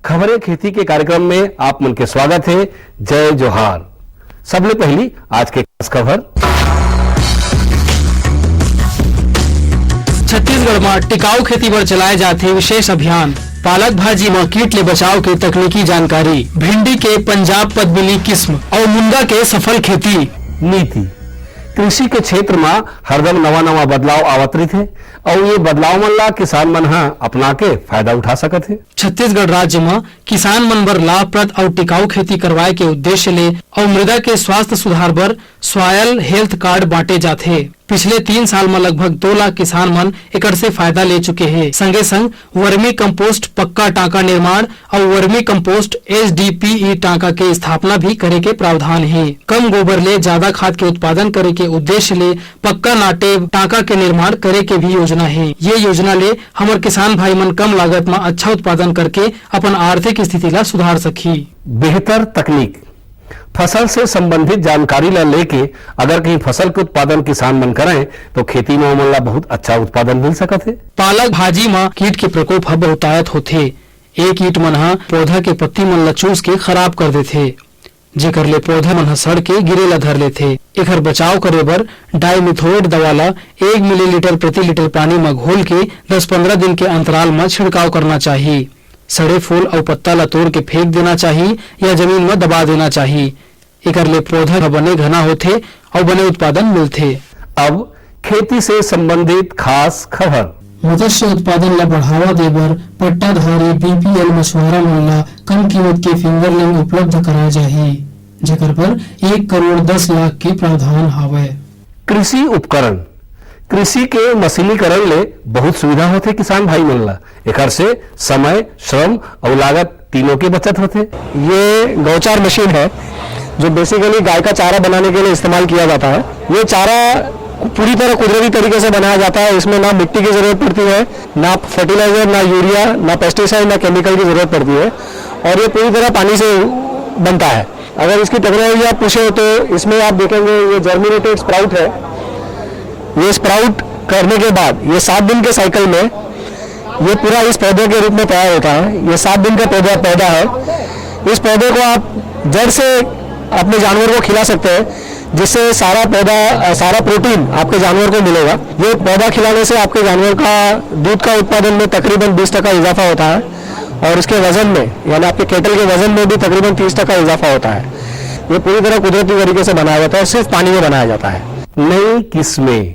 खबरें खेती के कार्यक्रम में आप मन के स्वागत है। जय जोहार। सबले पहली आज के खास खबर। छत्तीसगढ़ में टिकाऊ खेती पर चलाए जाते विशेष अभियान। पालक भाजी में कीट ले बचाव के तकनीकी जानकारी। भिंडी के पंजाब पद्मिनी किस्म और मुनगा के सफल खेती। नीति कृषि के क्षेत्र में हरदम नवा बदलाव आवत रही थे और ये बदलाव मन ला किसान मन हा अपना के फायदा उठा सकत है। छत्तीसगढ़ राज्य में किसान मन बर लाभप्रद और टिकाऊ खेती करवाए के उद्देश्य ले और मृदा के स्वास्थ्य सुधार बर सॉयल हेल्थ कार्ड बांटे जाते। पिछले 3 साल में लगभग 2 लाख किसान मन एकड़ से फायदा ले चुके हैं। संगे संग वर्मी कंपोस्ट पक्का टांका निर्माण और वर्मी कंपोस्ट HDPE टांका के स्थापना भी करे के प्रावधान है। कम गोबर ले ज्यादा खाद के उत्पादन करे के उद्देश्य ले पक्का नाटे टांका के निर्माण करे के भी योजना है। ये योजना ले हमारे किसान भाई मन कम लागत में अच्छा उत्पादन करके अपन आर्थिक स्थिति ला सुधार सकी। बेहतर तकनीक फसल से संबंधित जानकारी ला लेके अगर कहीं फसल के उत्पादन किसान मन करें तो खेती में ओमन ला बहुत अच्छा उत्पादन मिल सकत है। पालक भाजी में कीट के प्रकोप ह बहुतायत होथे। एक कीट मन ह पौधा के पत्ती मन ला चूस के खराब कर देथे, जेकर ले पौधा मन ह सड़ के गिरे ला धर लेथे। एकर बचाव करे बर डाइमिथोएट दवा ला 1 मिलीलीटर प्रति लीटर पानी में घोल के 10-15 दिन के अंतराल में छिड़काव करना चाहिए। सड़े फूल और पत्ता ला तोड़ के फेंक देना चाहिए या जमीन में दबा देना चाहिए। एकर ले पौधा बने घना होथे और बने उत्पादन मिलथे। अब खेती से संबंधित खास खबर। मत्स्य उत्पादन ला बढ़ावा देबर पट्टाधारी BPL मछुआरा मन ला कम कीमत के फिंगरलिंग उपलब्ध कराए जाही, जेकर पर 1 करोड़ 10 लाख के प्रावधान हावय। कृषि उपकरण कृषि के मशीनीकरण ले बहुत सुविधा होते किसान भाई मन ला। एकर से समय, श्रम और लागत तीनों की बचत होते। ये गौचार मशीन है जो बेसिकली गाय का चारा बनाने के लिए इस्तेमाल किया जाता है। ये चारा पूरी तरह कुदरती तरीके से बनाया जाता है। इसमें ना मिट्टी की जरूरत पड़ती है, ना फर्टिलाइजर, ना यूरिया, ना पेस्टिसाइड, ना केमिकल की जरूरत पड़ती है और ये पूरी तरह पानी से बनता है। अगर इसकी टेक्नोलॉजी आप पूछे तो इसमें आप देखेंगे ये जर्मिनेटेड स्प्राउट है। ये स्प्राउट करने के बाद ये 7 दिन के साइकिल में ये पूरा इस पौधे के रूप में तैयार होता है। ये 7 दिन का पौधा है। इस पौधे को आप जड़ से अपने जानवर को खिला सकते हैं, जिससे सारा प्रोटीन आपके जानवर को मिलेगा। ये पौधा खिलाने से आपके जानवर का दूध का उत्पादन में तकरीबन 20% इजाफा होता है और उसके वजन में यानी आपके केटल के वजन में भी तकरीबन 30% इजाफा होता है। ये पूरी तरह कुदरती तरीके से बनाया जाता है और सिर्फ पानी में बनाया जाता है। नई किस्में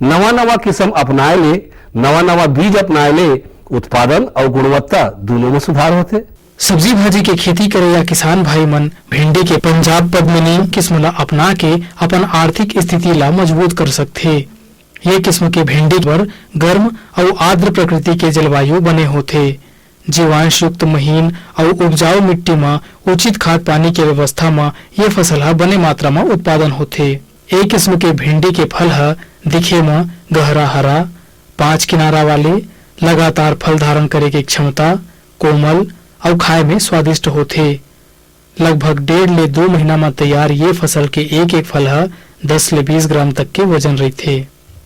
नवा किस्म अपनाए ले, नवा बीज अपनाए ले, उत्पादन और गुणवत्ता दोनों में सुधार होते। सब्जी भाजी के खेती करे या किसान भाई मन भिंडी के पंजाब पद्मिनी किस्म ला अपना के अपन आर्थिक स्थिति ला मजबूत कर सकथे। ये किस्म के भिंडी पर गर्म और आर्द्र प्रकृति के जलवायु बने होथे। जीवांश युक्त महीन और उपजाऊ मिट्टी में उचित खाद पानी के व्यवस्था में ये फसल हा बने मात्रा में उत्पादन होथे। एक किस्म के भिंडी के फल हा दिखे में गहरा हरा, 5 किनारा वाले, लगातार फल धारण करे के क्षमता, कोमल और खाए में स्वादिष्ट होथे। लगभग 1.5 ले 2 महीना में तैयार ये फसल के एक फल है 10 ले 20 ग्राम तक के वजन रहथे।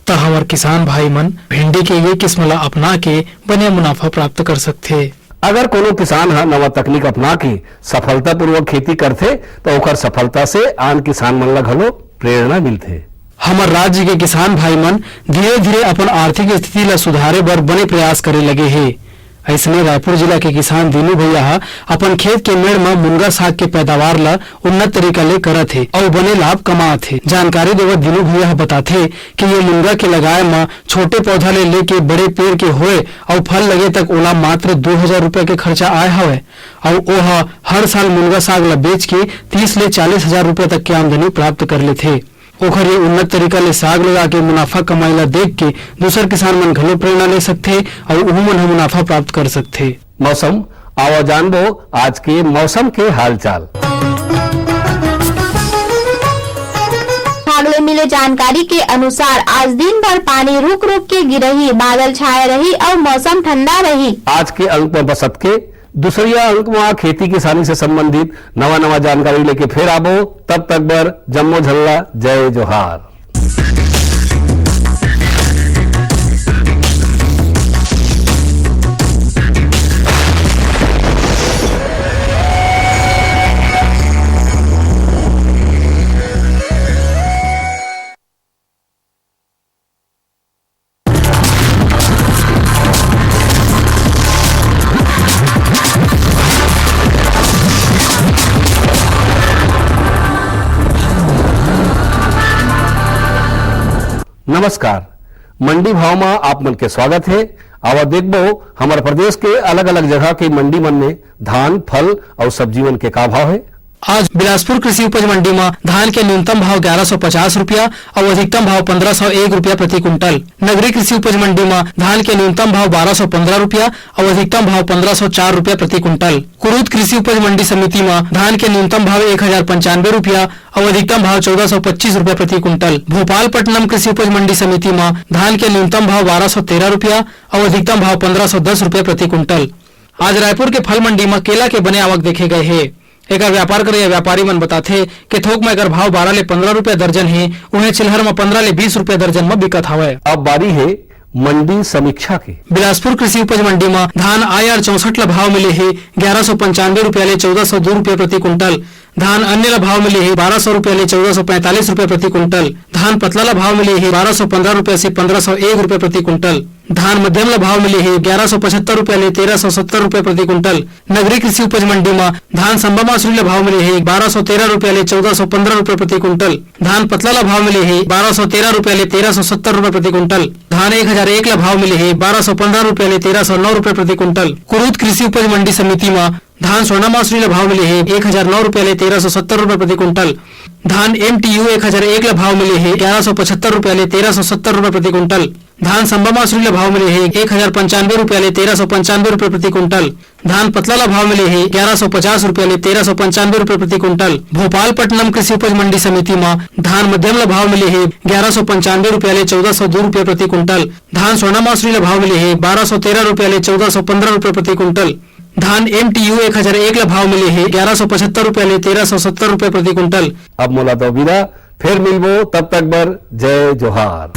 तो हमार किसान भाई मन भिंडी के ये किस्म ला अपना के बने मुनाफा प्राप्त कर सकथे। अगर कोनो किसान हा नवा तकनीक अपना के सफलता पूर्वक खेती करथे तो ओकर सफलता से आन किसान मन ला घलो प्रेरणा मिलथे। हमार राज्य के किसान भाई मन धीरे धीरे अपन आर्थिक स्थिति ला सुधारे बर बने प्रयास करे लगे है। ऐसने रायपुर जिला के किसान दीनू भैया अपन खेत के मेड़ में मुनगा साग के पैदावार ला उन्नत तरीका ले करत है और बने लाभ कमात है। जानकारी देवत दीनू भैया बताथे कि ये मुनगा के लगाए में छोटे पौधा ले लेके बड़े पेड़ के होए और फल लगे तक ओला मात्र 2000 रुपए के खर्चा आए हवे और ओहा हर साल मुनगा साग ला बेच के 30 ले 40 हजार रुपए तक की आमदनी प्राप्त कर लेथे। ओखर ये उन्नत तरीका ले साग लगा के मुनाफा कमाई ला देख के दूसर किसान मन घलो प्रेरणा ले सकथे और उहू मन मुनाफा प्राप्त कर सकथे। मौसम आओ जानबो आज के मौसम के हालचाल। आगले मिले जानकारी के अनुसार आज दिन भर पानी रुक रुक के गिरही, बादल छाए रही और मौसम ठंडा रही। आज के अंक में बसत के दूसरिया अंक में खेती किसानी से संबंधित नवा जानकारी लेके फिर आबो। तब तक बर जम्मो झल्ला जय जोहार। नमस्कार, मंडी भाव में आप मन के स्वागत है। आवा देखबो हमारे प्रदेश के अलग अलग जगह के मंडी मन में धान, फल और सब्जी मन के का भाव है। आज बिलासपुर कृषि उपज मंडी में धान के न्यूनतम भाव 1150 रुपया और अधिकतम भाव 1501 रुपया प्रति क्विंटल। नगरीय कृषि उपज मंडी में धान के न्यूनतम भाव 1215 रुपया और अधिकतम भाव 1504 रुपया प्रति क्विंटल। कुरूद कृषि उपज मंडी समिति में धान के न्यूनतम भाव 1095 रुपया और अधिकतम भाव 1425 रुपया प्रति क्विंटल। भोपालपट्टनम कृषि उपज मंडी समिति में धान के न्यूनतम भाव 1213 रुपया और अधिकतम भाव 1510 रुपया प्रति क्विंटल। आज रायपुर के फल मंडी में केला के बने आवक देखे गए है। एक व्यापार करे व्यापारी मन बताथे कि थोक में अगर भाव 12 ले 15 रुपया दर्जन है, उन्हें चिल्हर में 15 ले 20 रुपया दर्जन में बिकत हवे। अब बारी है मंडी समीक्षा की। बिलासपुर कृषि उपज मंडी में धान IR 64 ला भाव मिले है 1195 रुपया ले 1402 रुपया प्रति क्विंटल। धान अन्य ला भाव मिले है 1200 रुपया ले 1445 रुपया प्रति क्विंटल। धान पतला ला भाव मिले है 1215 रुपया से 1501 रुपया प्रति क्विंटल। धान मध्यम ला भाव मिले है 1175 रुपया ले 1370 रुपया प्रति क्विंटल। नगरीय कृषि उपज मंडी में धान संबा मासूरी ला भाव मिले है 1213 रुपया ले 1415 रुपया प्रति क्विंटल। धान पतला ला भाव मिले है 1213 रुपया ले 1370 रुपया प्रति क्विंटल। धान 1001 ला भाव मिले है 1215 रुपया ले 1309 रुपया प्रति क्विंटल। कुरूद कृषि उपज मंडी समिति में धान सोना मासूरी ला भाव मिले है 1009 रुपया ले 1370 रुपया प्रति क्विंटल। धान MTU 1001 ला भाव मिले है 1175 रुपया ले 1370 रुपया प्रति क्विंटल। धान संबा मासूरी ला भाव मिले है 1095 रुपया ले 1395 रुपया प्रति क्विंटल। धान पतला ला भाव मिले है 1150 रुपया ले 1395 रुपया प्रति क्विंटल। भोपालपट्टनम कृषि उपज मंडी समिति में धान मध्यम ला भाव मिले है 1195 रुपया ले 1402 रुपया प्रति क्विंटल। धान सोना मासूरी ला भाव मिले है 1213 रुपया ले 1415 रुपया प्रति क्विंटल। धान MTU 1001 ला भाव मिले है 1175 रुपया ले 1370 रुपया प्रति क्विंटल। अब मोला दो विदा, फिर मिलबो, तब तक बर जय जोहार।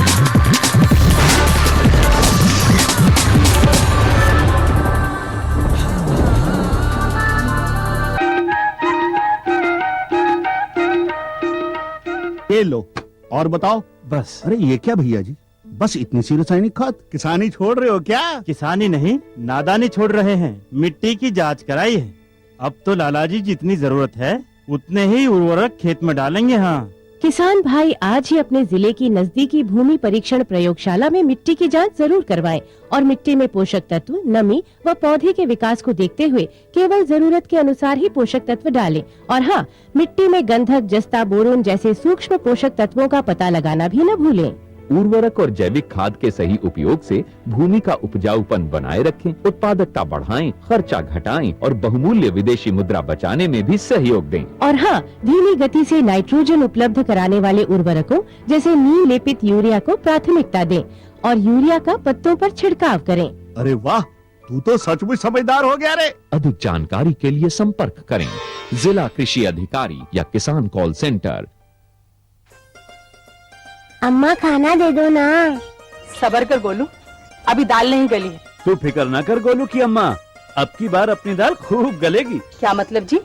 ये लो और बताओ। बस। अरे ये क्या भैया जी, बस इतनी सी रासायनिक खाद? किसानी छोड़ रहे हो क्या? किसानी नहीं, नादानी छोड़ रहे हैं। मिट्टी की जांच कराई है। अब तो लालाजी जितनी जरूरत है उतने ही उर्वरक खेत में डालेंगे। हाँ, किसान भाई आज ही अपने जिले की नजदीकी भूमि परीक्षण प्रयोगशाला में मिट्टी की जांच जरूर करवाएं और मिट्टी में पोषक तत्व, नमी व पौधे के विकास को देखते हुए केवल जरूरत के अनुसार ही पोषक तत्व डालें। और हाँ, मिट्टी में गंधक, जस्ता, बोरोन जैसे सूक्ष्म पोषक तत्वों का पता लगाना भी न भूलें। उर्वरक और जैविक खाद के सही उपयोग से भूमि का उपजाऊपन बनाए रखें, उत्पादकता बढ़ाएं, खर्चा घटाएं और बहुमूल्य विदेशी मुद्रा बचाने में भी सहयोग दें। और हाँ, धीमी गति से नाइट्रोजन उपलब्ध कराने वाले उर्वरकों जैसे नीम लेपित यूरिया को प्राथमिकता दें और यूरिया का पत्तों पर छिड़काव करें। अरे वाह, तू तो सचमुच समझदार हो गया रे। अधिक जानकारी के लिए संपर्क करें जिला कृषि अधिकारी या किसान कॉल सेंटर। अम्मा खाना दे दो ना। सबर कर गोलू, अभी दाल नहीं गली है। तू फिक्र न कर गोलू की अम्मा, अब की बार अपनी दाल खूब गलेगी। क्या मतलब जी?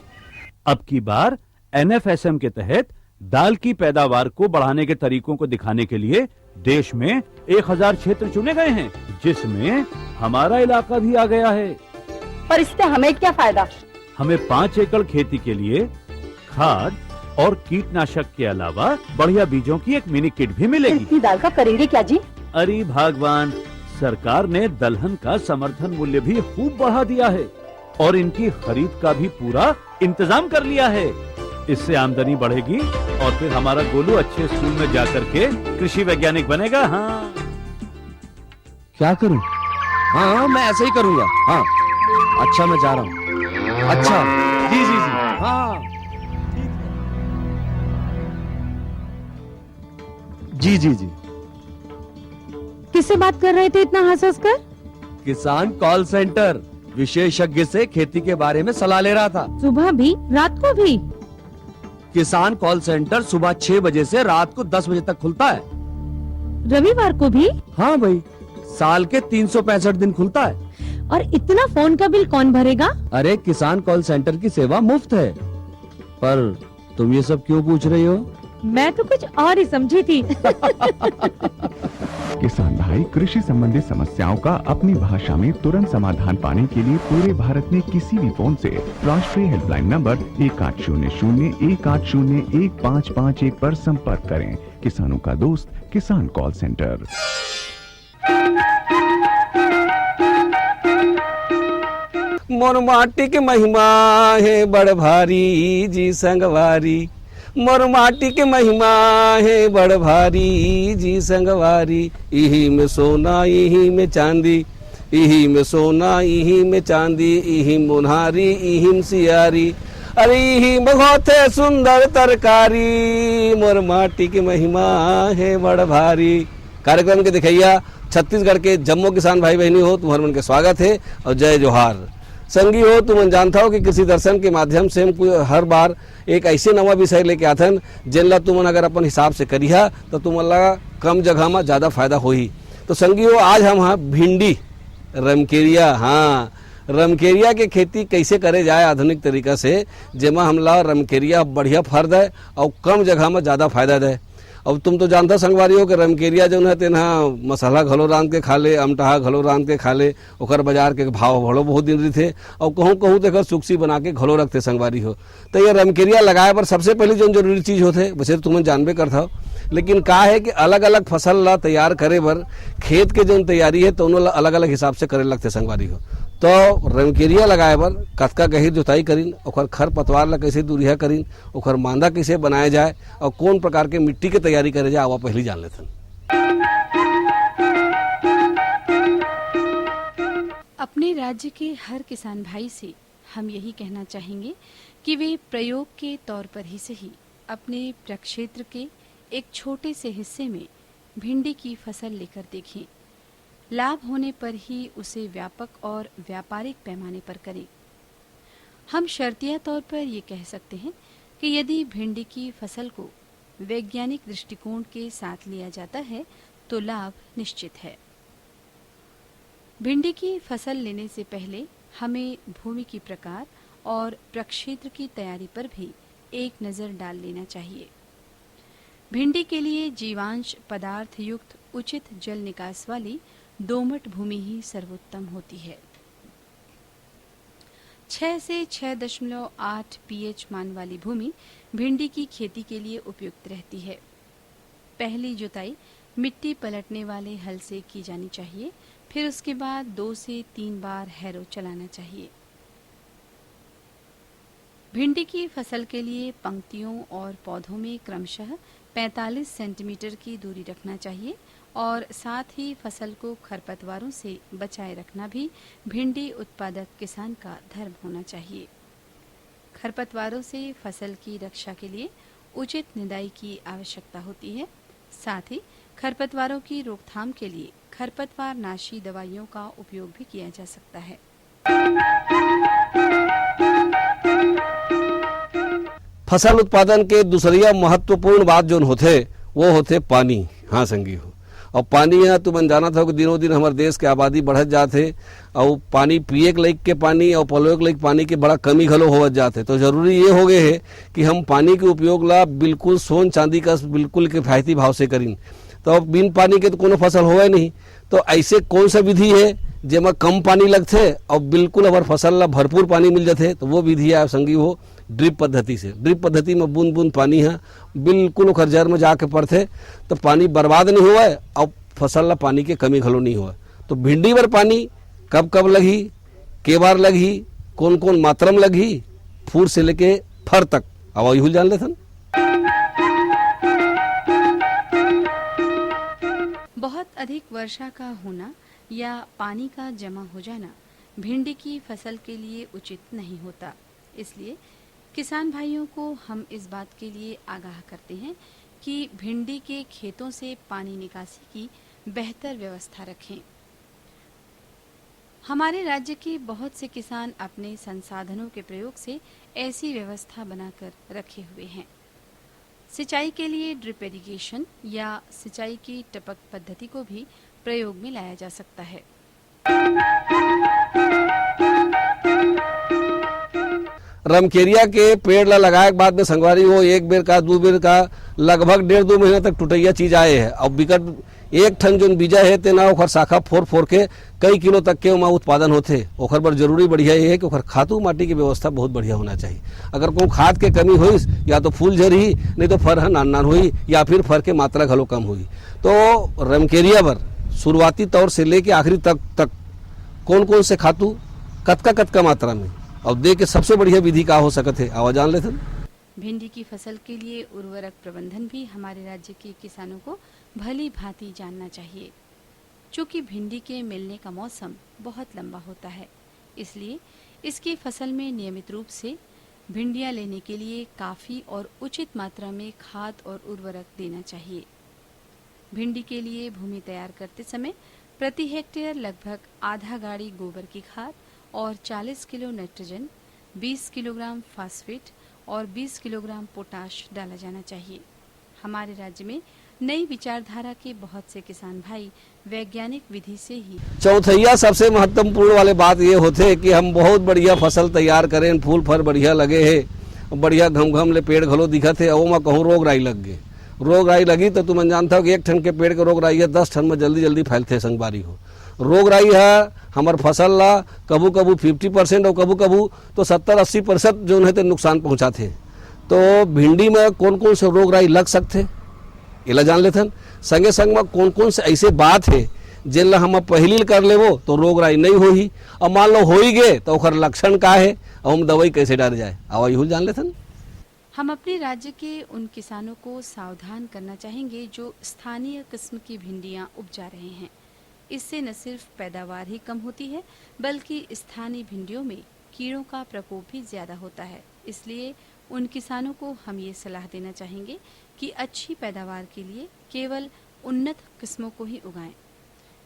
अब की बार NFSM के तहत दाल की पैदावार को बढ़ाने के तरीकों को दिखाने के लिए देश में 1000 क्षेत्र चुने गए हैं, जिसमें हमारा इलाका भी आ गया है। पर इससे हमें क्या फायदा? हमें 5 एकड़ खेती के लिए खाद और कीटनाशक के अलावा बढ़िया बीजों की एक मिनी किट भी मिलेगी। इतनी दाल का करेंगे क्या जी? अरे भगवान, सरकार ने दलहन का समर्थन मूल्य भी खूब बढ़ा दिया है और इनकी खरीद का भी पूरा इंतजाम कर लिया है। इससे आमदनी बढ़ेगी और फिर हमारा गोलू अच्छे स्कूल में जाकर के कृषि वैज्ञानिक बनेगा। हाँ, क्या करूं? हाँ, मैं ऐसे ही करूंगा। हाँ, अच्छा, मैं जा रहा हूँ। अच्छा, जी जी जी। हाँ, जी जी जी। किससे बात कर रहे थे इतना हंस कर? किसान कॉल सेंटर विशेषज्ञ से खेती के बारे में सलाह ले रहा था। सुबह भी, रात को भी? किसान कॉल सेंटर सुबह 6 बजे से रात को 10 बजे तक खुलता है। रविवार को भी? हाँ भाई, साल के 365 दिन खुलता है। और इतना फोन का बिल कौन भरेगा? अरे, किसान कॉल सेंटर की सेवा मुफ्त है। पर तुम ये सब क्यों पूछ रही हो? मैं तो कुछ और ही समझी थी। किसान भाई कृषि संबंधी समस्याओं का अपनी भाषा में तुरंत समाधान पाने के लिए पूरे भारत में किसी भी फोन से राष्ट्रीय हेल्पलाइन नंबर 1800 1801 1551 पर संपर्क करें। किसानों का दोस्त किसान कॉल सेंटर। मोर माटी के महिमा है बड़ भारी जी संगवारी, मोर माटी के महिमा है बड़ भारी जी संगवारी, इही में सोना इही में चांदी, इही में सोना इही में चांदी, इही मुन्हारी इही सियारी, अरे इही बहुत सुंदर तरकारी, मोर माटी की महिमा है बड़ भारी। कार्यक्रम के दिखैया छत्तीसगढ़ के जम्मू किसान भाई बहनी हो, तुम्हारे मन के स्वागत है और जय जोहार। संगी हो, तुम जानता हो कि कृषि दर्शन के माध्यम से हम हर बार एक ऐसे नवा विषय लेके आथन जिनला तुमन अगर अपन हिसाब से करिहा तो तुमला कम जगह में ज़्यादा फायदा होही। तो संगी हो, आज हम हाँ भिंडी रमकेरिया, हाँ रमकेरिया के खेती कैसे करे जाए आधुनिक तरीका से, जेमा हमला रमकेरिया बढ़िया फर दे और कम जगह में ज़्यादा फायदा दे। अब तुम तो जानता संगवारी हो कि रमकेरिया जो है तेना मसाला घलो रांध के खा ले, अमटहा घलो रांध के खा ले, ओकर बाजार के भाव भलो बहुत दिन रही थे और कहूँ कहूँ तो सुक्सी बना के घलो रखते संगवारी हो। तो ये रमकेरिया लगाए पर सबसे पहले जो जरूरी चीज़ होते वैसे तुम जानबे करता हो, लेकिन का है कि अलग अलग फसल ला तैयार करे बर खेत के जो तैयारी है तो उन्होंने अलग अलग हिसाब से करे लगते संगवारी हो। तो रमकेरिया लगाए बर कतका गहीर जोताई करीन, ओकर खर पतवार ला कैसे दूरिया करीन, ओकर मांदा कैसे बनाया जाए और कौन प्रकार के मिट्टी के तैयारी करे जाए आवा पहले जान लेते। अपने राज्य के हर किसान भाई से हम यही कहना चाहेंगे कि वे प्रयोग के तौर पर ही सही अपने प्रक्षेत्र के एक छोटे से हिस्से में भिंडी की फसल लेकर देखें। लाभ होने पर ही उसे व्यापक और व्यापारिक पैमाने पर करें। हम शर्तिया तौर पर ये कह सकते हैं कि यदि भिंडी की फसल को वैज्ञानिक दृष्टिकोण के साथ लिया जाता है तो लाभ निश्चित है। भिंडी की फसल लेने से पहले हमें भूमि की प्रकार और प्रक्षेत्र की तैयारी पर भी एक नज़र डाल लेना चाहिए। भिंडी के लिए जीवांश पदार्थ युक्त उचित जल निकास वाली दोमट भूमि ही सर्वोत्तम होती है। 6 से 6.8 पीएच मान वाली भूमि भिंडी की खेती के लिए उपयुक्त रहती है। पहली जुताई मिट्टी पलटने वाले हल से की जानी चाहिए, फिर उसके बाद 2 से 3 बार हैरो चलाना चाहिए। भिंडी की फसल के लिए पंक्तियों और पौधों में क्रमशः 45 सेंटीमीटर की दूरी रखना चाहिए और साथ ही फसल को खरपतवारों से बचाए रखना भी भिंडी उत्पादक किसान का धर्म होना चाहिए। खरपतवारों से फसल की रक्षा के लिए उचित निदाई की आवश्यकता होती है। साथ ही खरपतवारों की रोकथाम के लिए खरपतवार नाशी दवाइयों का उपयोग भी किया जा सकता है। फसल उत्पादन के दूसरिया महत्वपूर्ण बात जो होते वो होते पानी। हाँ संगी हो, और पानी है तुम जाना था कि दिनों दिन हमारे देश के आबादी बढ़त जाते और पानी पिए के लायक के पानी और पलोए के लायक पानी के बड़ा कमी घलो होवत जाते। तो जरूरी ये हो गए है कि हम पानी के उपयोग ला बिल्कुल सोन चांदी का बिल्कुल किफायती भाव से करीन। तो बिन पानी के तो कोनो फसल होवे नहीं। तो ऐसे कौन सा विधि है जेमा कम पानी लगते और बिल्कुल हमारे फसल ला भरपूर पानी मिल जाते, तो वो विधि है संगी हो ड्रिप पद्धति से। ड्रिप पद्धति में बूंद बूंद पानी है बिल्कुल ओकर जड़ में जाके पड़ते तो पानी बर्बाद नहीं हुआ और फसल ला पानी के कमी घलो नहीं हुआ। तो भिंडी पर पानी कब कब लगी, के बार लगी, कौन कौन मात्रा में लगी, फूल से लेके फर तक अब यही जान लेते। बहुत अधिक वर्षा का होना या पानी का जमा हो जाना भिंडी की फसल के लिए उचित नहीं होता। इसलिए किसान भाइयों को हम इस बात के लिए आगाह करते हैं कि भिंडी के खेतों से पानी निकासी की बेहतर व्यवस्था रखें। हमारे राज्य के बहुत से किसान अपने संसाधनों के प्रयोग से ऐसी व्यवस्था बनाकर रखे हुए हैं। सिंचाई के लिए ड्रिप इरिगेशन या सिंचाई की टपक पद्धति को भी प्रयोग में लाया जा सकता है। रमकेरिया के पेड़ ला लगाए के बाद में संगवारी हो एक बेर का 2 बेर का लगभग 1.5-2 महीना तक टूटैया चीज आए है और विकट एक ठन जोन बीजा है तेना ओखर शाखा फोर के कई किलो तक के ओमा उत्पादन होथे। ओखर बर जरूरी बढ़िया ये है कि ओखर खातू माटी की व्यवस्था बहुत बढ़िया होना चाहिए। अगर कोई खाद के कमी होइस या तो फूल झरी, नहीं तो फर नान नान हुई, या फिर फर के मात्रा घलो कम हुई। तो रमकेरिया बर शुरुआती तौर से लेके आखिरी तक कौन कौन से खातू कतका मात्रा में और दे के सबसे बढ़िया विधि का हो सकत है, आवाज जान लेते। भिंडी की फसल के लिए उर्वरक प्रबंधन भी हमारे राज्य के किसानों को भली भांति जानना चाहिए। चूँकि भिंडी के मिलने का मौसम बहुत लंबा होता है, इसलिए इसकी फसल में नियमित रूप से भिंडियाँ लेने के लिए काफ़ी और उचित मात्रा में खाद और उर्वरक देना चाहिए। भिंडी के लिए भूमि तैयार करते समय प्रति हेक्टेयर लगभग आधा गाड़ी गोबर की खाद और 40 किलो नाइट्रोजन, 20 किलोग्राम फास्फेट और 20 किलोग्राम पोटाश डाला जाना चाहिए। हमारे राज्य में नई विचारधारा के बहुत से किसान भाई वैज्ञानिक विधि से ही चौथैया सबसे महत्वपूर्ण वाले बात ये होते कि हम बहुत बढ़िया फसल तैयार करें, फूल फल बढ़िया लगे है, बढ़िया घम ले पेड़ घलो दिखत है, ओमा कहूँ रोग राई लग गए। रोग राई लगी तो तुम जानता हो कि एक ठन के पेड़ के रोग राई है 10 ठन में जल्दी फैलते संगवारी हो। रोग राई है हमार फसल ला कबू 50% और कबू तो 70-80% जो है तो नुकसान पहुँचाते। तो भिंडी में कौन कौन से रोग राई लग सकते इला जान लेथन। संगे संग में कौन कौन से ऐसे बात है जिन ला हम पहली कर लेवो तो रोग राई नहीं होही, और मान लो हो ही गए तो ओकर लक्षण का है और हम दवाई कैसे डाल जाए, आवा यही जान लेथन। हम अपने राज्य के उन किसानों को सावधान करना चाहेंगे जो स्थानीय किस्म की भिंडियाँ उपजा रहे हैं। इससे न सिर्फ पैदावार ही कम होती है बल्कि स्थानीय भिंडियों में कीड़ों का प्रकोप भी ज़्यादा होता है। इसलिए उन किसानों को हम ये सलाह देना चाहेंगे कि अच्छी पैदावार के लिए केवल उन्नत किस्मों को ही उगाएं।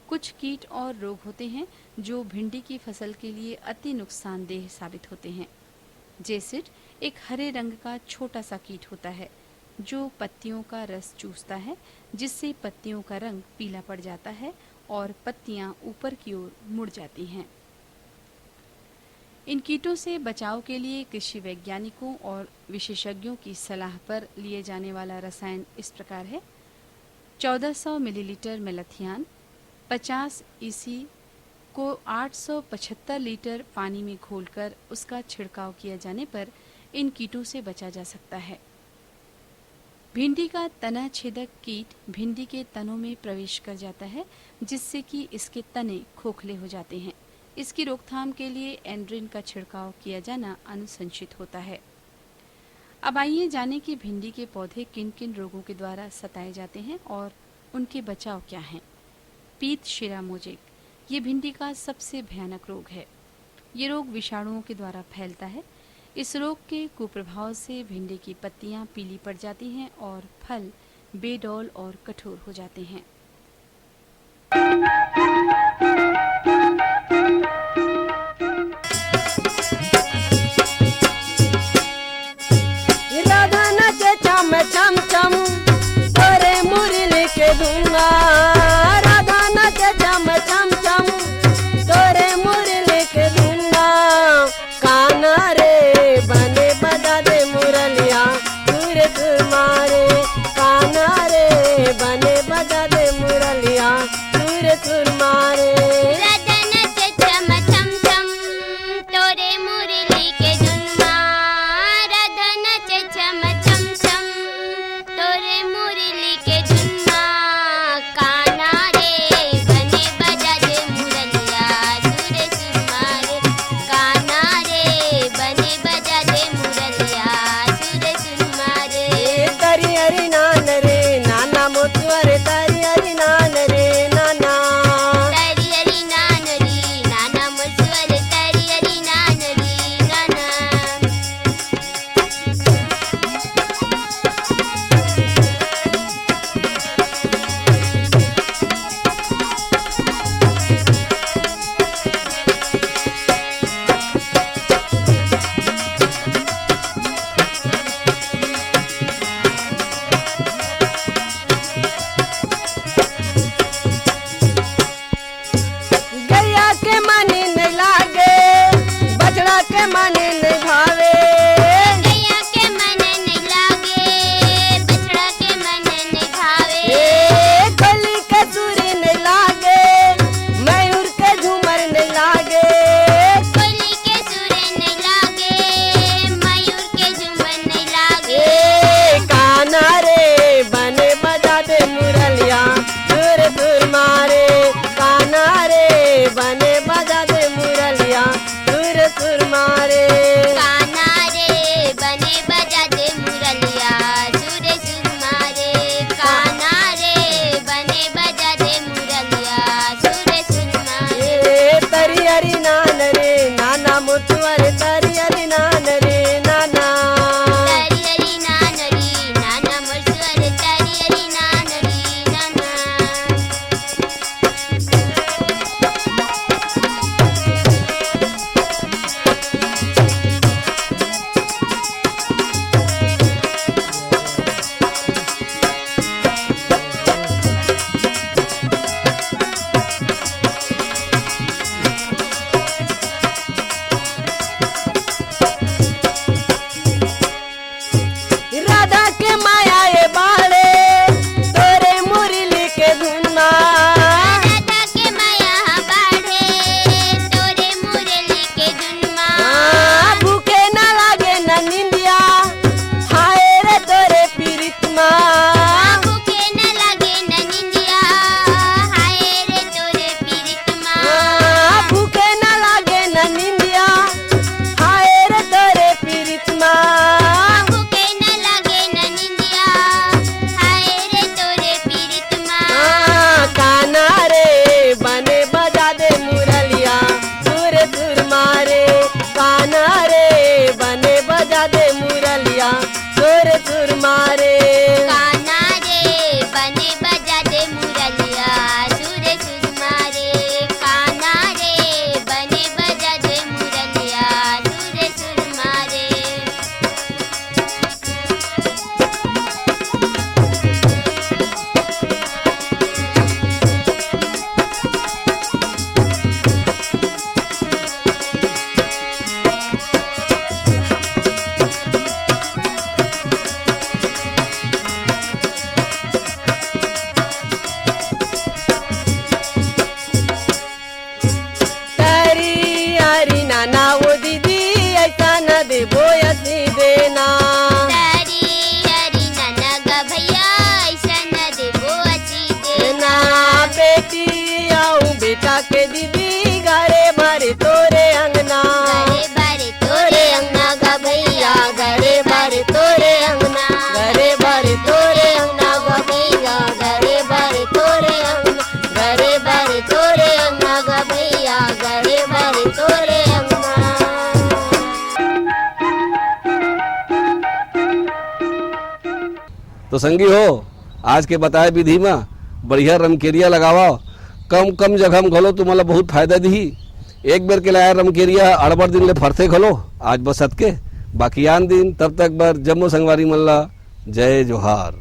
कुछ कीट और रोग होते हैं जो भिंडी की फसल के लिए अति नुकसानदेह साबित होते हैं। जेसिड एक हरे रंग का छोटा सा कीट होता है जो पत्तियों का रस चूसता है, जिससे पत्तियों का रंग पीला पड़ जाता है और पत्तियां ऊपर की ओर मुड़ जाती हैं। इन कीटों से बचाव के लिए कृषि वैज्ञानिकों और विशेषज्ञों की सलाह पर लिए जाने वाला रसायन इस प्रकार है। 1400 मिलीलीटर मेलाथियान 50 ईसी को 875 लीटर पानी में घोलकर उसका छिड़काव किया जाने पर इन कीटों से बचा जा सकता है। भिंडी का तना छेदक कीट भिंडी के तनों में प्रवेश कर जाता है, जिससे कि इसके तने खोखले हो जाते हैं। इसकी रोकथाम के लिए एंड्रिन का छिड़काव किया जाना अनुशंसित होता है। अब आइए जानें कि भिंडी के पौधे किन किन रोगों के द्वारा सताए जाते हैं और उनके बचाव क्या हैं। पीत शिरा मोजेक ये भिंडी का सबसे भयानक रोग है। ये रोग विषाणुओं के द्वारा फैलता है। इस रोग के कुप्रभाव से भिंडी की पत्तियां पीली पड़ जाती हैं और फल बेडौल और कठोर हो जाते हैं। राधा नाचे चम चम चम तोरे मुरली के दूंगा। राधा नाचे चम चम चम तोरे मुरली के दूंगा। काना रे बने बजा दे मुरलिया सूरज मारे। काना रे बने बजा दे प्रसंगी हो आज के बताए विधि में बढ़िया रमकेरिया लगावा, कम कम जगह में घलो तुम्हारा बहुत फायदा दी। एक बेर के लाया रमकेरिया 8 दिन ले फरते घलो आज बसत के, बाकी आन दिन तब तक बर जम्मू संगवारी मल्ला जय जोहार।